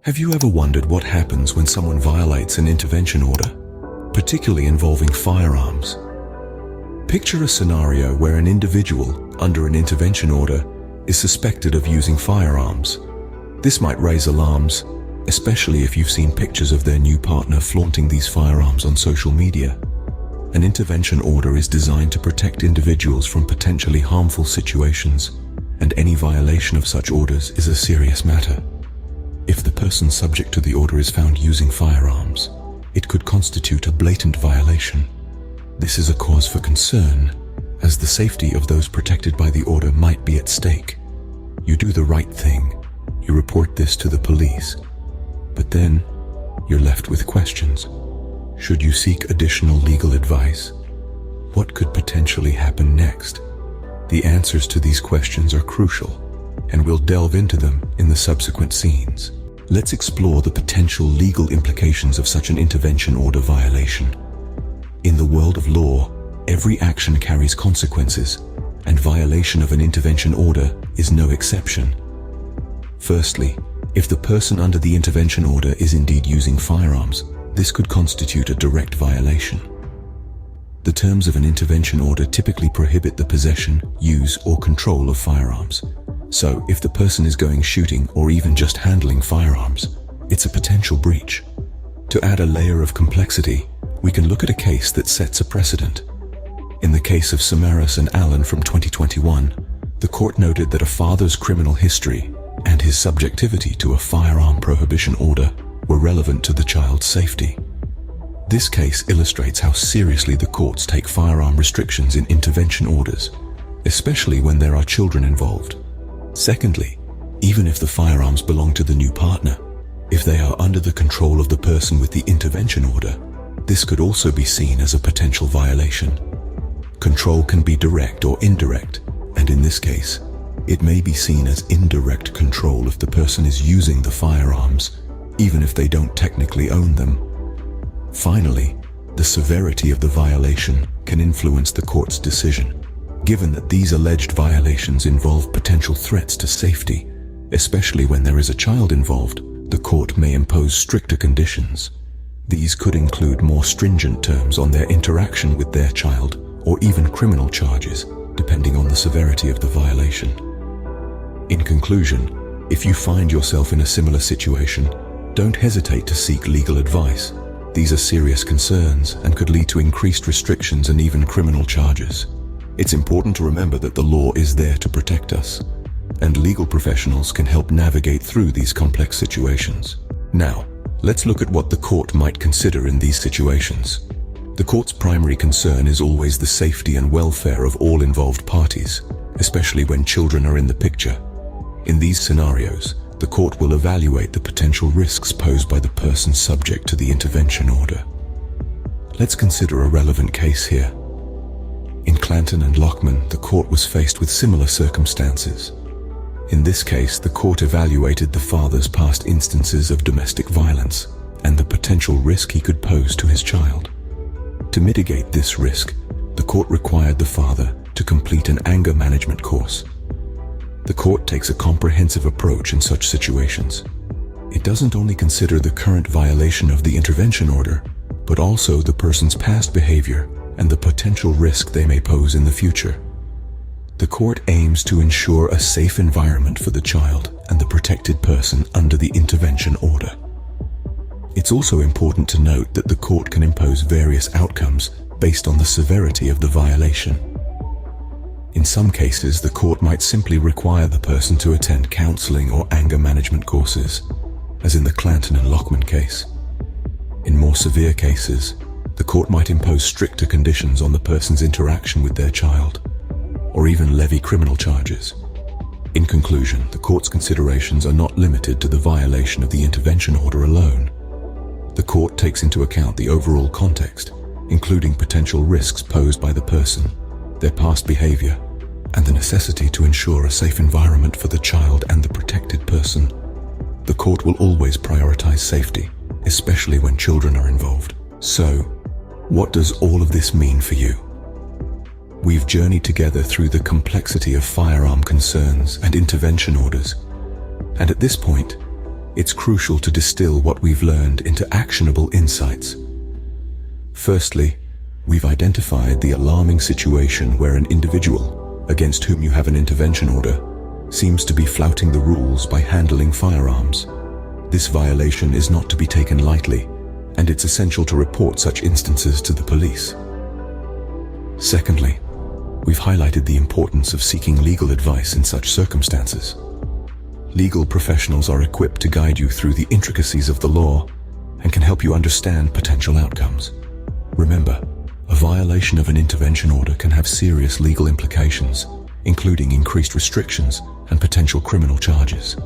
Have you ever wondered what happens when someone violates an intervention order, particularly involving firearms? Picture a scenario where an individual, under an intervention order, is suspected of using firearms. This might raise alarms, especially if you've seen pictures of their new partner flaunting these firearms on social media. An intervention order is designed to protect individuals from potentially harmful situations, and any violation of such orders is a serious matter. If the person subject to the order is found using firearms, it could constitute a blatant violation. This is a cause for concern, as the safety of those protected by the order might be at stake. You do the right thing. You report this to the police. But then, you're left with questions. Should you seek additional legal advice? What could potentially happen next? The answers to these questions are crucial, and we'll delve into them in the subsequent scenes. Let's explore the potential legal implications of such an intervention order violation. In the world of law, every action carries consequences, and violation of an intervention order is no exception. Firstly, if the person under the intervention order is indeed using firearms, this could constitute a direct violation. The terms of an intervention order typically prohibit the possession, use, or control of firearms. So, if the person is going shooting or even just handling firearms, it's a potential breach. To add a layer of complexity, we can look at a case that sets a precedent. In the case of Samaras and Allen from 2021, the court noted that a father's criminal history and his subjectivity to a firearm prohibition order were relevant to the child's safety. This case illustrates how seriously the courts take firearm restrictions in intervention orders, especially when there are children involved. Secondly, even if the firearms belong to the new partner, if they are under the control of the person with the intervention order, this could also be seen as a potential violation. Control can be direct or indirect, and in this case, it may be seen as indirect control if the person is using the firearms, even if they don't technically own them. Finally, the severity of the violation can influence the court's decision. Given that these alleged violations involve potential threats to safety, especially when there is a child involved, the court may impose stricter conditions. These could include more stringent terms on their interaction with their child, or even criminal charges, depending on the severity of the violation. In conclusion, if you find yourself in a similar situation, don't hesitate to seek legal advice. These are serious concerns and could lead to increased restrictions and even criminal charges. It's important to remember that the law is there to protect us, and legal professionals can help navigate through these complex situations. Now, let's look at what the court might consider in these situations. The court's primary concern is always the safety and welfare of all involved parties, especially when children are in the picture. In these scenarios, the court will evaluate the potential risks posed by the person subject to the intervention order. Let's consider a relevant case here. In Clanton and Lockman, the court was faced with similar circumstances. In this case, the court evaluated the father's past instances of domestic violence and the potential risk he could pose to his child. To mitigate this risk, the court required the father to complete an anger management course. The court takes a comprehensive approach in such situations. It doesn't only consider the current violation of the intervention order, but also the person's past behavior and the potential risk they may pose in the future. The court aims to ensure a safe environment for the child and the protected person under the intervention order. It's also important to note that the court can impose various outcomes based on the severity of the violation. In some cases, the court might simply require the person to attend counseling or anger management courses, as in the Clanton and Lockman case. In more severe cases, the court might impose stricter conditions on the person's interaction with their child, or even levy criminal charges. In conclusion, the court's considerations are not limited to the violation of the intervention order alone. The court takes into account the overall context, including potential risks posed by the person, their past behavior, and the necessity to ensure a safe environment for the child and the protected person. The court will always prioritize safety, especially when children are involved. So, what does all of this mean for you? We've journeyed together through the complexity of firearm concerns and intervention orders, and at this point, it's crucial to distill what we've learned into actionable insights. Firstly, we've identified the alarming situation where an individual, against whom you have an intervention order, seems to be flouting the rules by handling firearms. This violation is not to be taken lightly, and it's essential to report such instances to the police. Secondly, we've highlighted the importance of seeking legal advice in such circumstances. Legal professionals are equipped to guide you through the intricacies of the law and can help you understand potential outcomes. Remember, a violation of an intervention order can have serious legal implications, including increased restrictions and potential criminal charges.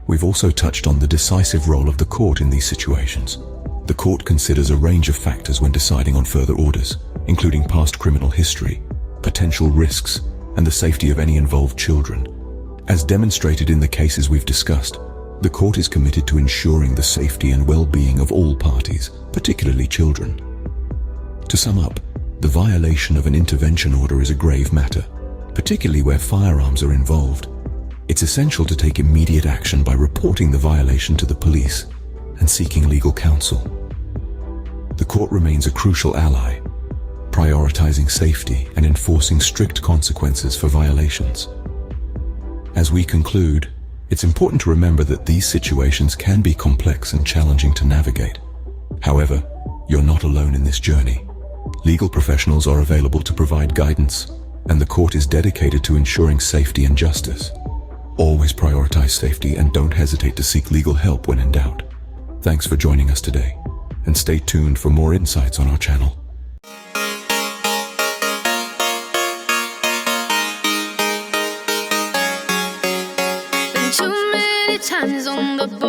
We've also touched on the decisive role of the court in these situations. The court considers a range of factors when deciding on further orders, including past criminal history, potential risks, and the safety of any involved children. As demonstrated in the cases we've discussed, the court is committed to ensuring the safety and well-being of all parties, particularly children. To sum up, the violation of an intervention order is a grave matter, particularly where firearms are involved. It's essential to take immediate action by reporting the violation to the police and seeking legal counsel. The court remains a crucial ally, prioritizing safety and enforcing strict consequences for violations. As we conclude, it's important to remember that these situations can be complex and challenging to navigate. However, you're not alone in this journey. Legal professionals are available to provide guidance, and the court is dedicated to ensuring safety and justice. Always prioritize safety and don't hesitate to seek legal help when in doubt. Thanks for joining us today, and stay tuned for more insights on our channel. Been too many times on the board.